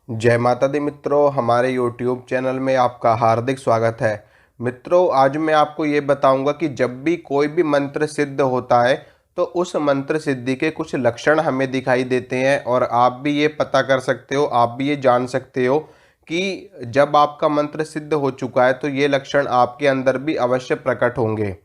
जय माता दी मित्रों, हमारे YouTube चैनल में आपका हार्दिक स्वागत है। मित्रों, आज मैं आपको ये बताऊंगा कि जब भी कोई भी मंत्र सिद्ध होता है तो उस मंत्र सिद्धि के कुछ लक्षण हमें दिखाई देते हैं और आप भी ये पता कर सकते हो, आप भी ये जान सकते हो कि जब आपका मंत्र सिद्ध हो चुका है तो ये लक्षण आपके अंदर भी अवश्य प्रकट होंगे।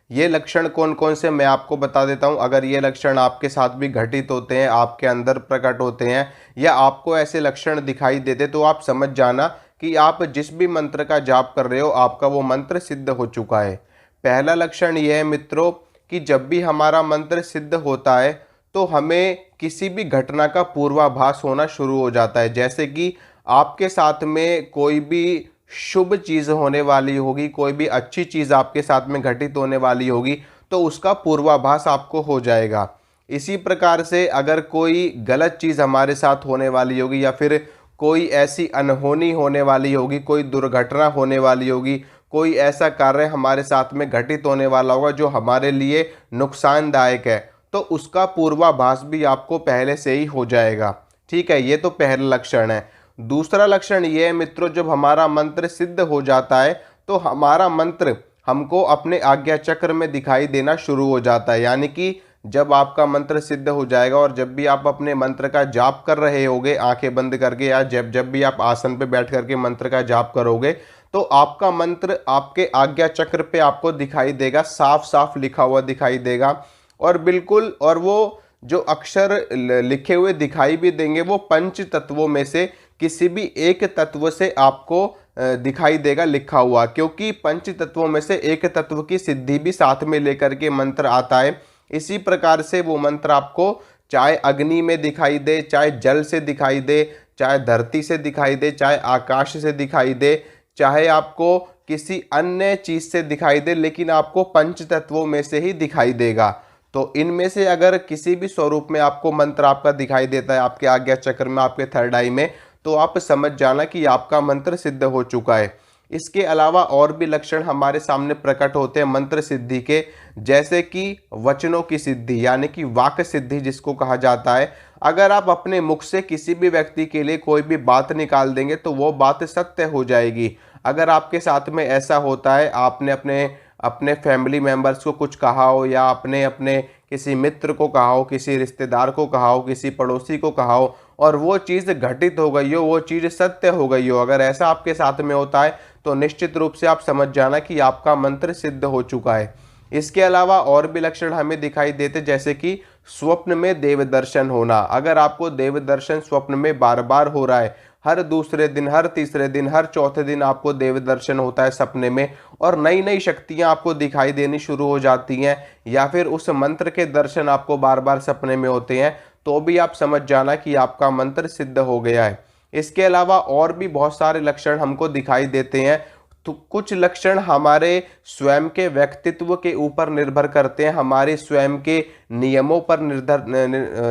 ये लक्षण कौन कौन से मैं आपको बता देता हूँ। अगर ये लक्षण आपके साथ भी घटित होते हैं, आपके अंदर प्रकट होते हैं या आपको ऐसे लक्षण दिखाई देते तो आप समझ जाना कि आप जिस भी मंत्र का जाप कर रहे हो आपका वो मंत्र सिद्ध हो चुका है। पहला लक्षण यह है मित्रों कि जब भी हमारा मंत्र सिद्ध होता है तो हमें किसी भी घटना का पूर्वाभास होना शुरू हो जाता है। जैसे कि आपके साथ में कोई भी शुभ चीज़ होने वाली होगी, कोई भी अच्छी चीज़ आपके साथ में घटित होने वाली होगी तो उसका पूर्वाभास आपको हो जाएगा। इसी प्रकार से अगर कोई गलत चीज़ हमारे साथ होने वाली होगी या फिर कोई ऐसी अनहोनी होने वाली होगी, कोई दुर्घटना होने वाली होगी, कोई ऐसा कार्य हमारे साथ में घटित होने वाला होगा जो हमारे लिए नुकसानदायक है, तो उसका पूर्वाभास भी आपको पहले से ही हो जाएगा। ठीक है, ये तो पहला लक्षण है। दूसरा लक्षण ये है मित्रों, जब हमारा मंत्र सिद्ध हो जाता है तो हमारा मंत्र हमको अपने आज्ञा चक्र में दिखाई देना शुरू हो जाता है। यानी कि जब आपका मंत्र सिद्ध हो जाएगा और जब भी आप अपने मंत्र का जाप कर रहे होगे आंखें बंद करके, या जब जब भी आप आसन पे बैठ करके मंत्र का जाप करोगे तो आपका मंत्र आपके आज्ञा चक्र पे आपको दिखाई देगा, साफ साफ लिखा हुआ दिखाई देगा। और बिल्कुल, और वो जो अक्षर लिखे हुए दिखाई भी देंगे वो पंच तत्वों में से किसी भी एक तत्व से आपको दिखाई देगा लिखा हुआ, क्योंकि पंच तत्वों में से एक तत्व की सिद्धि भी साथ में लेकर के मंत्र आता है। इसी प्रकार से वो मंत्र आपको चाहे अग्नि में दिखाई दे, चाहे जल से दिखाई दे, चाहे धरती से दिखाई दे, चाहे आकाश से दिखाई दे, चाहे आपको किसी अन्य चीज से दिखाई दे, लेकिन आपको पंच तत्वों में से ही दिखाई देगा। तो इनमें से अगर किसी भी स्वरूप में आपको मंत्र आपका दिखाई देता है आपके आज्ञा चक्र में, आपके थर्ड आई में, तो आप समझ जाना कि आपका मंत्र सिद्ध हो चुका है। इसके अलावा और भी लक्षण हमारे सामने प्रकट होते हैं मंत्र सिद्धि के, जैसे कि वचनों की सिद्धि, यानी कि वाक सिद्धि जिसको कहा जाता है। अगर आप अपने मुख से किसी भी व्यक्ति के लिए कोई भी बात निकाल देंगे तो वो बात सत्य हो जाएगी। अगर आपके साथ में ऐसा होता है, आपने अपने अपने फैमिली मेंबर्स को कुछ कहा हो, या अपने अपने किसी मित्र को कहा हो, किसी रिश्तेदार को कहा हो, किसी पड़ोसी को कहा हो और वो चीज़ घटित हो गई हो, वो चीज़ सत्य हो गई हो, अगर ऐसा आपके साथ में होता है तो निश्चित रूप से आप समझ जाना कि आपका मंत्र सिद्ध हो चुका है। इसके अलावा और भी लक्षण हमें दिखाई देते, जैसे कि स्वप्न में देव दर्शन होना। अगर आपको देव दर्शन स्वप्न में बार बार हो रहा है, हर दूसरे दिन, हर तीसरे दिन, हर चौथे दिन आपको देव दर्शन होता है सपने में, और नई नई शक्तियां आपको दिखाई देनी शुरू हो जाती हैं, या फिर उस मंत्र के दर्शन आपको बार बार सपने में होते हैं, तो भी आप समझ जाना कि आपका मंत्र सिद्ध हो गया है। इसके अलावा और भी बहुत सारे लक्षण हमको दिखाई देते हैं। तो कुछ लक्षण हमारे स्वयं के व्यक्तित्व के ऊपर निर्भर करते हैं, हमारे स्वयं के नियमों पर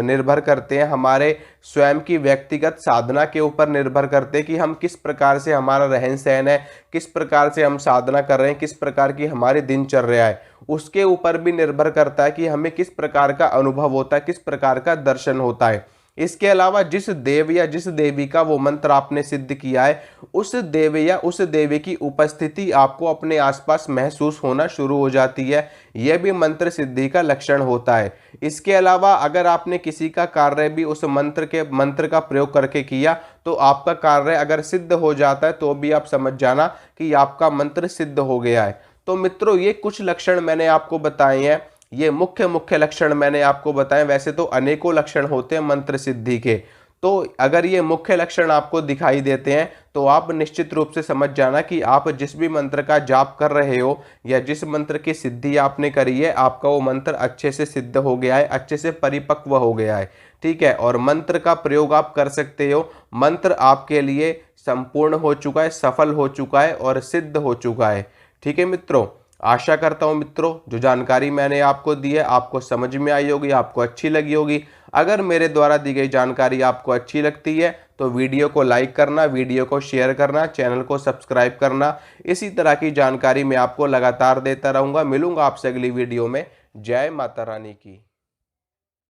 निर्भर करते हैं, हमारे स्वयं की व्यक्तिगत साधना के ऊपर निर्भर करते हैं कि हम किस प्रकार से हमारा रहन सहन है, किस प्रकार से हम साधना कर रहे हैं, किस प्रकार की हमारी दिनचर्या है। उसके ऊपर भी निर्भर करता है कि हमें किस प्रकार का अनुभव होता है, किस प्रकार का दर्शन होता है। इसके अलावा जिस देव या जिस देवी का वो मंत्र आपने सिद्ध किया है, उस देव या उस देवी की उपस्थिति आपको अपने आसपास महसूस होना शुरू हो जाती है। यह भी मंत्र सिद्धि का लक्षण होता है। इसके अलावा अगर आपने किसी का कार्य भी उस मंत्र का प्रयोग करके किया तो आपका कार्य अगर सिद्ध हो जाता है तो भी आप समझ जाना कि आपका मंत्र सिद्ध हो गया है। तो मित्रों, ये कुछ लक्षण मैंने आपको बताए हैं, ये मुख्य मुख्य लक्षण मैंने आपको बताए। वैसे तो अनेकों लक्षण होते हैं मंत्र सिद्धि के, तो अगर ये मुख्य लक्षण आपको दिखाई देते हैं तो आप निश्चित रूप से समझ जाना कि आप जिस भी मंत्र का जाप कर रहे हो या जिस मंत्र की सिद्धि आपने करी है, आपका वो मंत्र अच्छे से सिद्ध हो गया है, अच्छे से परिपक्व हो गया है। ठीक है, और मंत्र का प्रयोग आप कर सकते हो। मंत्र आपके लिए संपूर्ण हो चुका है, सफल हो चुका है और सिद्ध हो चुका है। ठीक है मित्रों, आशा करता हूं मित्रों जो जानकारी मैंने आपको दी है आपको समझ में आई होगी, आपको अच्छी लगी होगी। अगर मेरे द्वारा दी गई जानकारी आपको अच्छी लगती है तो वीडियो को लाइक करना, वीडियो को शेयर करना, चैनल को सब्सक्राइब करना। इसी तरह की जानकारी मैं आपको लगातार देता रहूँगा। मिलूंगा आपसे अगली वीडियो में। जय माता रानी की।